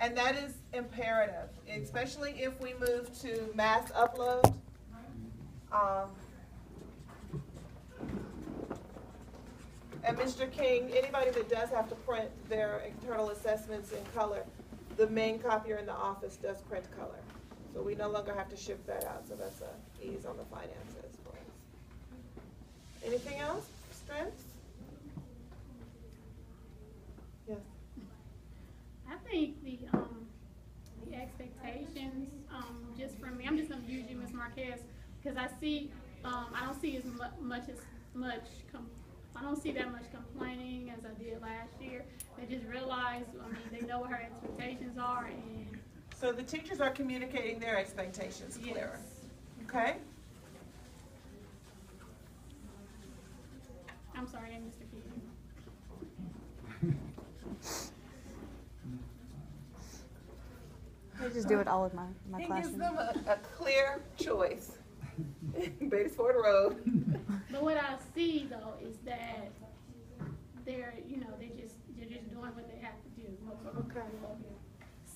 And that is imperative, especially if we move to mass upload. And Mr. King, anybody that does have to print their internal assessments in color, the main copier in the office does print color. So we no longer have to ship that out, so that's a ease on the finances for us. Anything else, strengths? Yes. I think the expectations, just from me, I'm just gonna use you, Ms. Marquez, because I see, I don't see I don't see that much complaining as I did last year. They just realize, they know what her expectations are, and. So the teachers are communicating their expectations clearer, okay? I'm sorry, Mr. Keaton. I just do it all in my He classroom. gives them a clear choice. Beatty-Ford Road. But what I see though is that they're just doing what they have to do. Okay.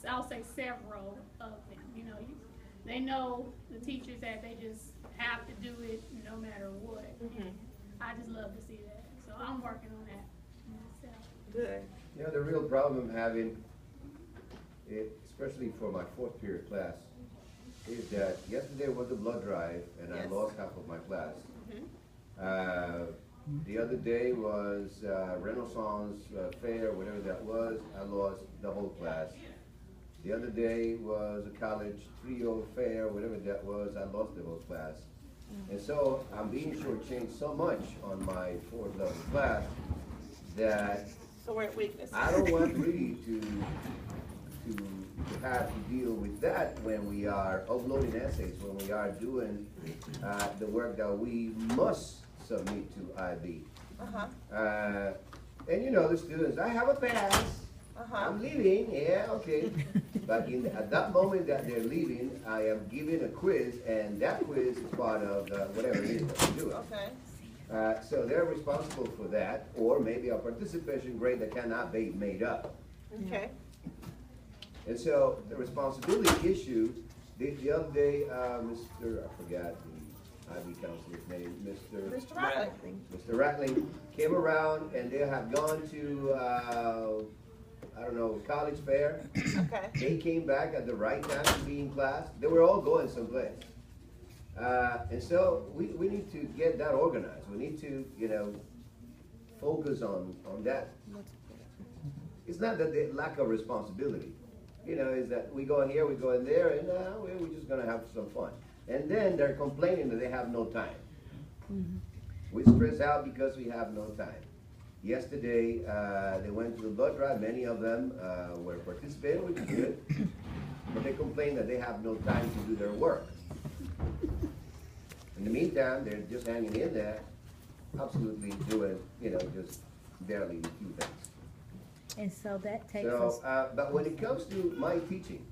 I'll say several of them. They know the teachers that they just have to do it no matter what. Mm-hmm. I just love to see that. So I'm working on that myself. Good. You know, the real problem I'm having, especially for my fourth period class, is that yesterday was the blood drive and Yes. I lost half of my class. Mm-hmm. The other day was Renaissance Fair, whatever that was, I lost the whole class. The other day was a college trio fair, whatever that was, I lost the whole class. And so I'm being shortchanged so much on my fourth level class that So we're at weakness. I don't want really to have to deal with that when we are uploading essays, when we are doing the work that we must submit to IB. Uh-huh. And you know, the students, I have a pass, Uh-huh. I'm leaving, yeah, okay. But at that moment that they're leaving, I am giving a quiz, and that quiz is part of whatever it is that we do. Okay. So they're responsible for that, or maybe a participation grade that cannot be made up. Okay. And so the responsibility issue, the other day, Mr. I forgot the IB counselor's name, Mr. Rattling. Mr. Rattling came around and they have gone to, I don't know, college fair. Okay. They came back at the right time to be in class. They were all going someplace. And so we need to get that organized. We need to, focus on that. It's not that they lack of responsibility. Is that we go in here, we go in there, and we're just gonna have some fun. And then they're complaining that they have no time. Mm-hmm. We stress out because we have no time. Yesterday, they went to the blood drive. Many of them were participating, which is good. But they complain that they have no time to do their work. In the meantime, they're just hanging in there, absolutely doing, just barely a few things. And so that takes us. So, but when it comes to my teaching,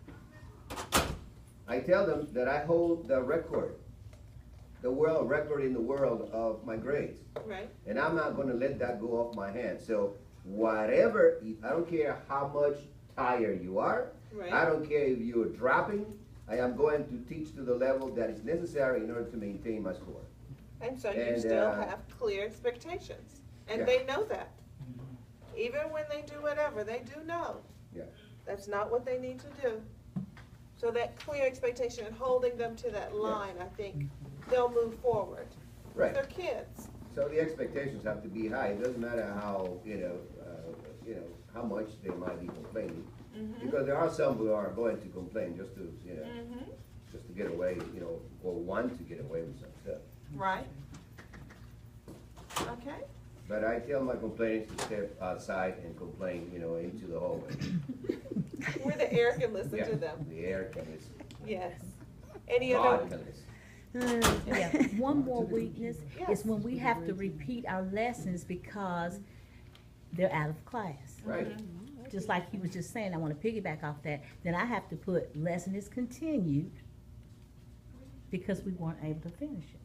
I tell them that I hold the record, the world record in the world of my grades. Right. And I'm not gonna let that go off my hands. So whatever, I don't care how much tired you are. Right. I don't care if you're dropping. I am going to teach to the level that is necessary in order to maintain my score. And so you And, still have clear expectations. And Yeah. they know that. Even when they do whatever, they do know. Yeah. That's not what they need to do. So that clear expectation and holding them to that line, I think they'll move forward. Right. They're kids. So the expectations have to be high. It doesn't matter how, how much they might be complaining. Mm-hmm. Because there are some who are going to complain just to, Mm-hmm. just to get away, or want to get away with some stuff. Right. Okay. But I tell my complainants to step outside and complain, into the hallway. Where the air can listen Yeah, to them. the air can listen. Yes. Any God other? can listen. Yeah, one more weakness Yes. is when we have to repeat our lessons because they're out of class. Right. Just like he was just saying, I want to piggyback off that, then I have to put lesson is continued because we weren't able to finish it.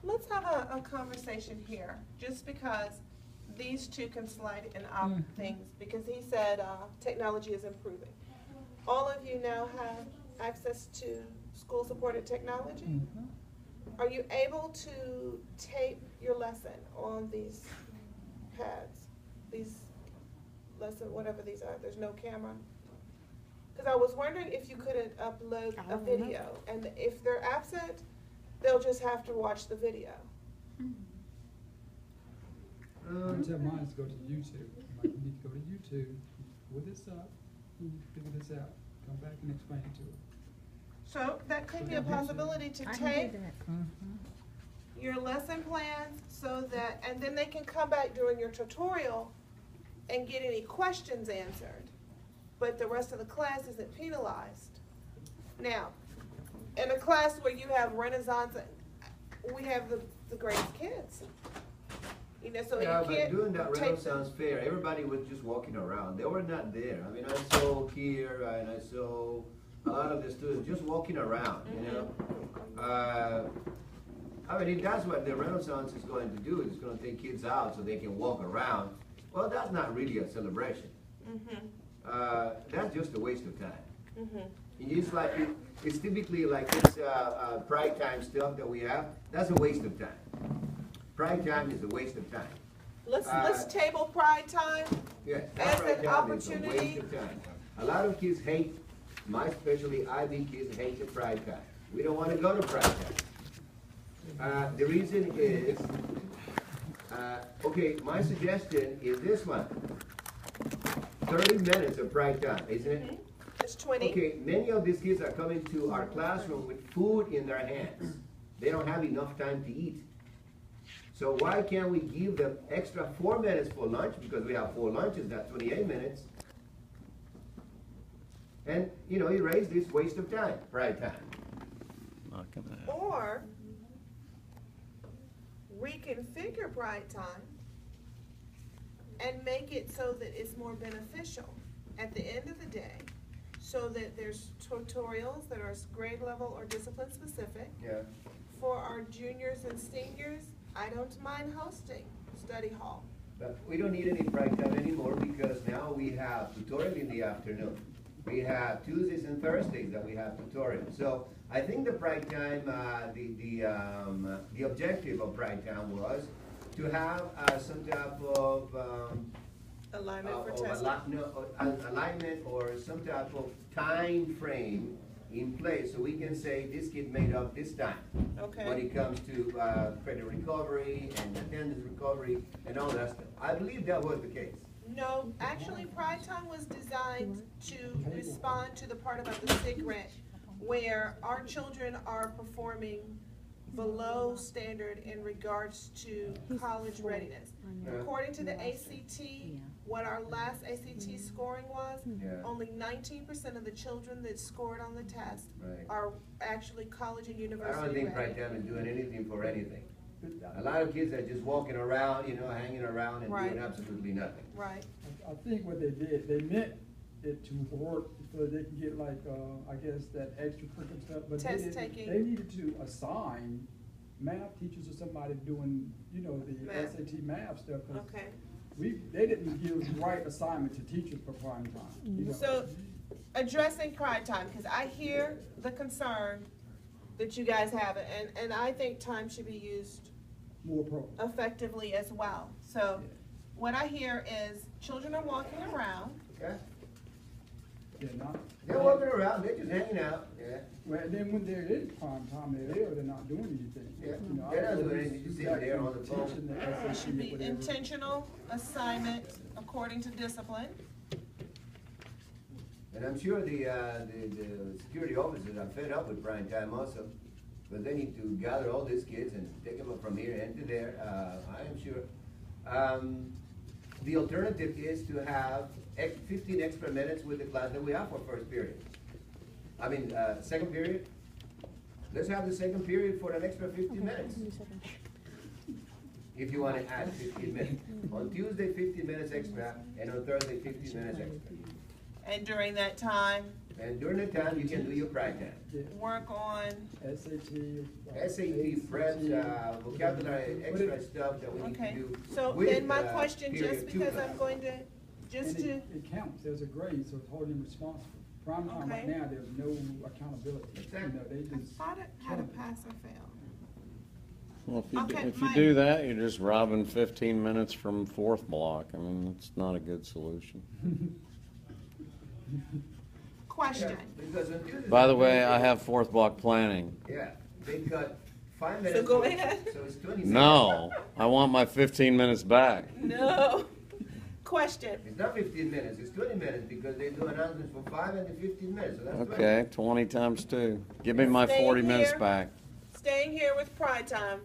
Let's have a conversation here, just because these two can slide in our things, because he said technology is improving. all of you now have access to school-supported technology. Mhm. Are you able to tape your lesson on these pads? These lesson, whatever these are, there's no camera? Cause I was wondering if you couldn't upload I a don't know. video, and if they're absent, they'll just have to watch the video. I tell mine to go to YouTube. I'm like, you need to go to YouTube, pull this up, you need to figure this out, come back and explain it to her. So that could be a possibility to I tape can do that. Mhm. your lesson plan so that, and then they can come back during your tutorial and get any questions answered. But the rest of the class isn't penalized. Now, in a class where you have Renaissance, we have the greatest kids. You know, so you Yeah, but can't doing that take Renaissance fair, everybody was just walking around. They were not there. I mean, I saw Kier and I saw a lot of the students just walking around, you know? I mean, if that's what the Renaissance is going to do, it's gonna take kids out so they can walk around. Well, that's not really a celebration. That's just a waste of time. It's like, it's typically like this pride time stuff that we have, that's a waste of time. Pride time is a waste of time. Let's table pride time. Yeah, As pride an time is a waste opportunity. of time. A lot of kids hate, especially IB kids hate the pride time. We don't wanna go to pride time. The reason is, okay, my suggestion is this one. 30 minutes of pride time, isn't it? It's 20. Okay, many of these kids are coming to our classroom with food in their hands. They don't have enough time to eat. So why can't we give them extra 4 minutes for lunch, because we have 4 lunches, that's 28 minutes. And, you know, erase this waste of time, pride time. Or reconfigure pride time and make it so that it's more beneficial at the end of the day, so that there's tutorials that are grade level or discipline specific. Yeah. For our juniors and seniors, I don't mind hosting study hall. But we don't need any pride time anymore, because now we have tutorial in the afternoon. We have Tuesdays and Thursdays that we have tutorials. So I think the pride time, the objective of pride time was to have some type of Alignment for of testing. alignment or some type of time frame in place, so we can say this kid made up this time. Okay. When it comes to credit recovery and attendance recovery and all that stuff. I believe that was the case. No, actually, Pride Time was designed to respond to the part about the SIG grant, where our children are performing below standard in regards to college readiness. According to the ACT, what our last ACT scoring was, Yeah. only 19% of the children that scored on the test Right. are actually college and I university don't think ready. Pride Time is doing anything for anything. A lot of kids are just walking around, you know, hanging around and Right. doing absolutely nothing. Right. I think what they did, they meant it to work so they can get like, I guess that extracurricular stuff, but they Test didn't- taking. they needed to assign math teachers or somebody doing, you know, the Math. SAT math stuff. 'Cause Okay. they didn't give the right assignment to teachers for prime time, you know. So, addressing Pride Time, because I hear the concern that you guys have, and I think time should be used More pro. effectively as well. So, what I hear is children are walking around. Yeah? Yeah, not. They're walking around, they're just hanging out, yeah. Well, then when they're in prime time, they're not doing anything. Yeah. You know, They're not I doing was anything, just sitting back there in on the phone. teaching the It SAT should or be whatever. intentional assignment according to discipline. And I'm sure the security officers are fed up with prime time also, because they need to gather all these kids and take them from here and to there, I am sure. The alternative is to have 15 extra minutes with the class that we have for first period. I mean, second period. Let's have the second period for an extra 15 minutes. If you wanna add 15 minutes. On Tuesday, 15 minutes extra, and on Thursday, 15 minutes extra. And during that time, And during the time, you can do your pride time. Yeah, work on, SAT. SAT, preps, vocabulary, extra stuff that we need to okay. do. So with, then my question, period just two because class. I'm going to, just And to, it counts as a grade, so it's holding responsible. Prime time right Okay. now, there's no accountability. You Exactly. know, they I just. thought it had a pass or fail. Well, Okay, if you Mike. do that, you're just robbing 15 minutes from fourth block. I mean, it's not a good solution. Question. Because until By the way, I have fourth block planning. Yeah, they cut 5 minutes. So go so- ahead. So it's 20 seconds. No, I want my 15 minutes back. No. Question. It's not 15 minutes, it's 20 minutes because they do announcements for 5 and the 15 minutes, so that's 20. Okay, 20 times 2. Give me my Stay 40 minutes here. back. Staying here with Pride Time,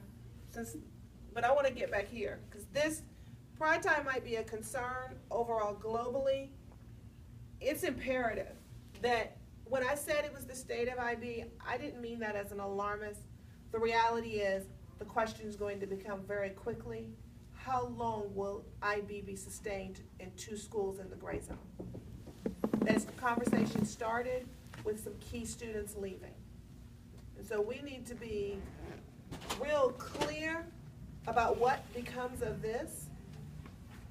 but I want to get back here because this Pride Time might be a concern overall globally. It's imperative that when I said it was the state of IB, I didn't mean that as an alarmist. The reality is the question is going to become very quickly, how long will IB be sustained in 2 schools in the gray zone? This conversation started with some key students leaving. And so we need to be real clear about what becomes of this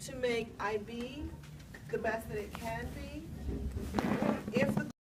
to make IB the best that it can be. If the